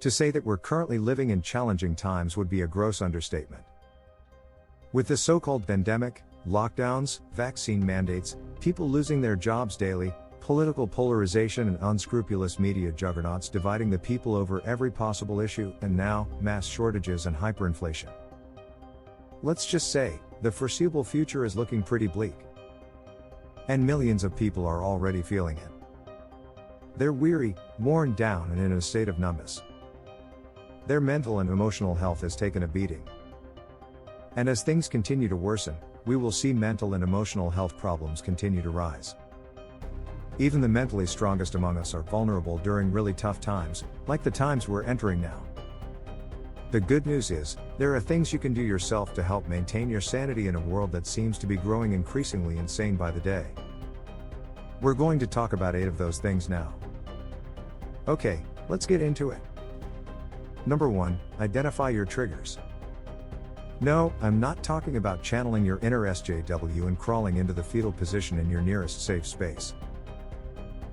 To say that we're currently living in challenging times would be a gross understatement. With the so-called pandemic, lockdowns, vaccine mandates, people losing their jobs daily, political polarization and unscrupulous media juggernauts dividing the people over every possible issue, and now, mass shortages and hyperinflation. Let's just say, the foreseeable future is looking pretty bleak. And millions of people are already feeling it. They're weary, worn down and in a state of numbness. Their mental and emotional health has taken a beating. And as things continue to worsen, we will see mental and emotional health problems continue to rise. Even the mentally strongest among us are vulnerable during really tough times, like the times we're entering now. The good news is, there are things you can do yourself to help maintain your sanity in a world that seems to be growing increasingly insane by the day. We're going to talk about 8 of those things now. Okay, let's get into it. Number 1, identify your triggers. No, I'm not talking about channeling your inner SJW and crawling into the fetal position in your nearest safe space.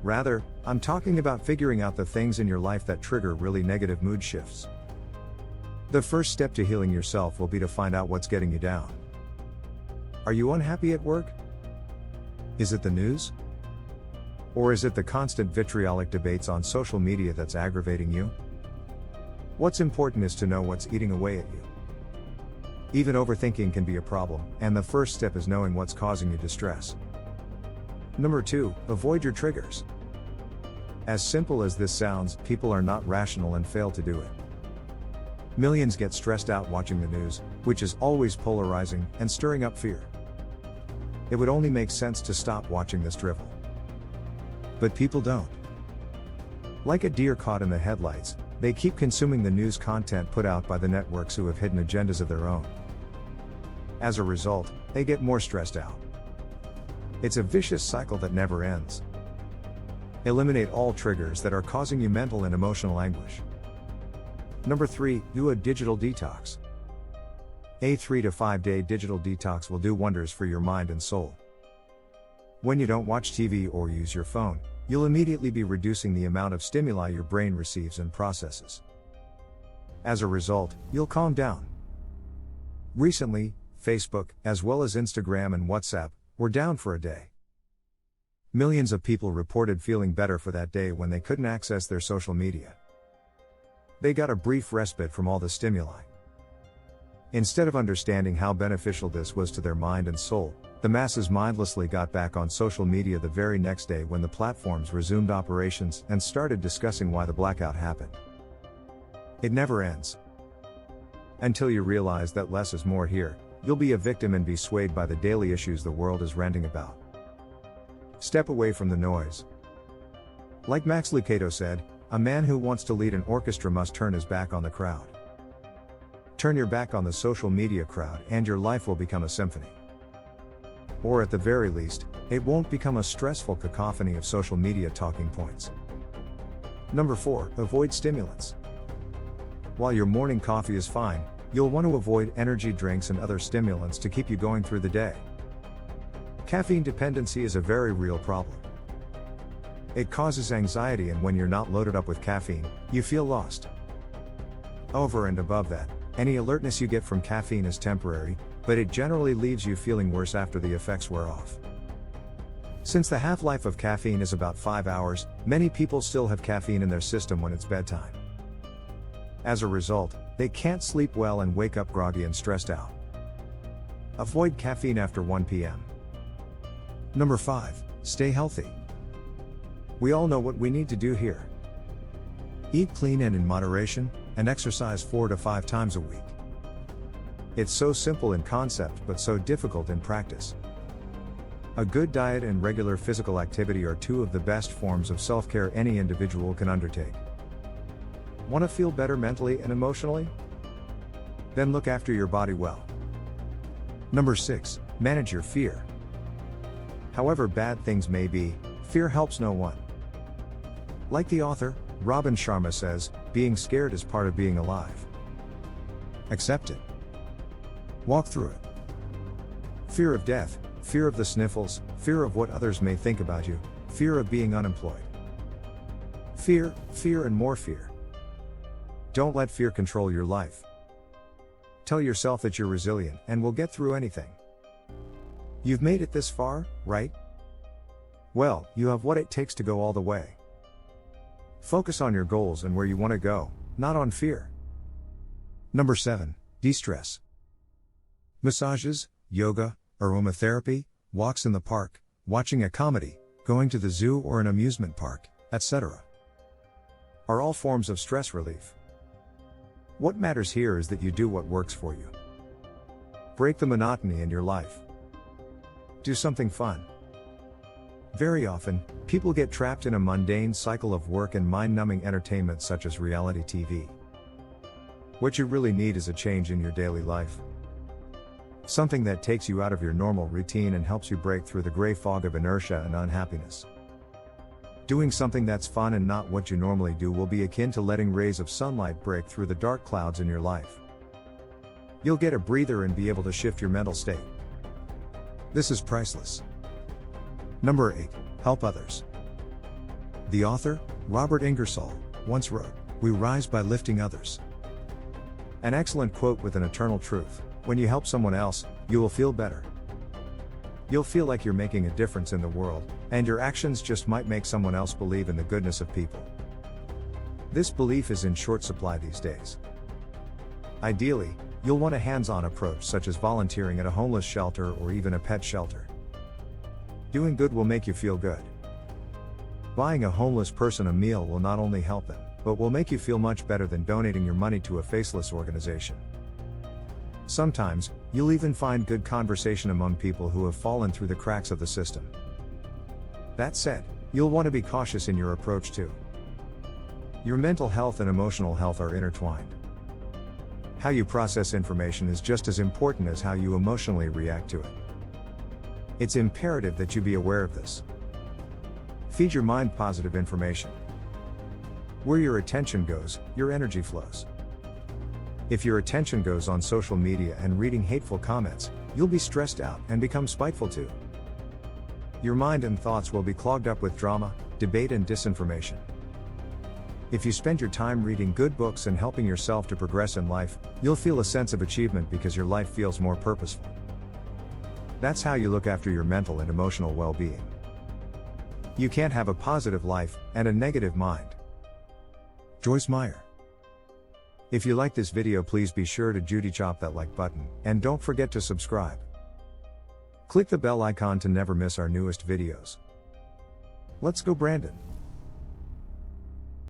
Rather, I'm talking about figuring out the things in your life that trigger really negative mood shifts. The first step to healing yourself will be to find out what's getting you down. Are you unhappy at work? Is it the news? Or is it the constant vitriolic debates on social media that's aggravating you? What's important is to know what's eating away at you. Even overthinking can be a problem, and the first step is knowing what's causing you distress. Number 2, avoid your triggers. As simple as this sounds, people are not rational and fail to do it. Millions get stressed out watching the news, which is always polarizing and stirring up fear. It would only make sense to stop watching this drivel. But people don't. Like a deer caught in the headlights, they keep consuming the news content put out by the networks who have hidden agendas of their own. As a result, they get more stressed out. It's a vicious cycle that never ends. Eliminate all triggers that are causing you mental and emotional anguish. Number 3, do a digital detox. A 3 to 5 day digital detox will do wonders for your mind and soul. When you don't watch TV or use your phone, you'll immediately be reducing the amount of stimuli your brain receives and processes. As a result, you'll calm down. Recently, Facebook, as well as Instagram and WhatsApp, were down for a day. Millions of people reported feeling better for that day when they couldn't access their social media. They got a brief respite from all the stimuli. Instead of understanding how beneficial this was to their mind and soul, the masses mindlessly got back on social media the very next day when the platforms resumed operations and started discussing why the blackout happened. It never ends. Until you realize that less is more here, you'll be a victim and be swayed by the daily issues the world is ranting about. Step away from the noise. Like Max Lucado said, a man who wants to lead an orchestra must turn his back on the crowd. Turn your back on the social media crowd and your life will become a symphony. Or at the very least, it won't become a stressful cacophony of social media talking points. Number 4, avoid stimulants. While your morning coffee is fine, you'll want to avoid energy drinks and other stimulants to keep you going through the day. Caffeine dependency is a very real problem. It causes anxiety, and when you're not loaded up with caffeine, you feel lost. Over and above that, any alertness you get from caffeine is temporary, but it generally leaves you feeling worse after the effects wear off. Since the half-life of caffeine is about 5 hours, many people still have caffeine in their system when it's bedtime. As a result, they can't sleep well and wake up groggy and stressed out. Avoid caffeine after 1 p.m. Number 5, stay healthy. We all know what we need to do here. Eat clean and in moderation, and exercise 4 to 5 times a week. It's so simple in concept but so difficult in practice. A good diet and regular physical activity are 2 of the best forms of self-care any individual can undertake. Want to feel better mentally and emotionally? Then look after your body well. Number 6, manage your fear. However bad things may be, fear helps no one. Like the author, Robin Sharma says, being scared is part of being alive. Accept it. Walk through it. Fear of death, fear of the sniffles, fear of what others may think about you, fear of being unemployed. Fear, fear and more fear. Don't let fear control your life. Tell yourself that you're resilient and will get through anything. You've made it this far, right? Well, you have what it takes to go all the way. Focus on your goals and where you want to go, not on fear. Number 7. De-stress. Massages, yoga, aromatherapy, walks in the park, watching a comedy, going to the zoo or an amusement park, etc. are all forms of stress relief. What matters here is that you do what works for you. Break the monotony in your life. Do something fun. Very often, people get trapped in a mundane cycle of work and mind-numbing entertainment such as reality TV. What you really need is a change in your daily life. Something that takes you out of your normal routine and helps you break through the gray fog of inertia and unhappiness. Doing something that's fun and not what you normally do will be akin to letting rays of sunlight break through the dark clouds in your life. You'll get a breather and be able to shift your mental state. This is priceless. Number 8. Help others. The author, Robert Ingersoll, once wrote, "We rise by lifting others." An excellent quote with an eternal truth: when you help someone else, you will feel better. You'll feel like you're making a difference in the world, and your actions just might make someone else believe in the goodness of people. This belief is in short supply these days. Ideally, you'll want a hands-on approach such as volunteering at a homeless shelter or even a pet shelter. Doing good will make you feel good. Buying a homeless person a meal will not only help them, but will make you feel much better than donating your money to a faceless organization. Sometimes, you'll even find good conversation among people who have fallen through the cracks of the system. That said, you'll want to be cautious in your approach too. Your mental health and emotional health are intertwined. How you process information is just as important as how you emotionally react to it. It's imperative that you be aware of this. Feed your mind positive information. Where your attention goes, your energy flows. If your attention goes on social media and reading hateful comments, you'll be stressed out and become spiteful too. Your mind and thoughts will be clogged up with drama, debate and disinformation. If you spend your time reading good books and helping yourself to progress in life, you'll feel a sense of achievement because your life feels more purposeful. That's how you look after your mental and emotional well-being. You can't have a positive life and a negative mind. Joyce Meyer. If you like this video, please be sure to chop that like button, and don't forget to subscribe. Click the bell icon to never miss our newest videos. Let's go, Brandon.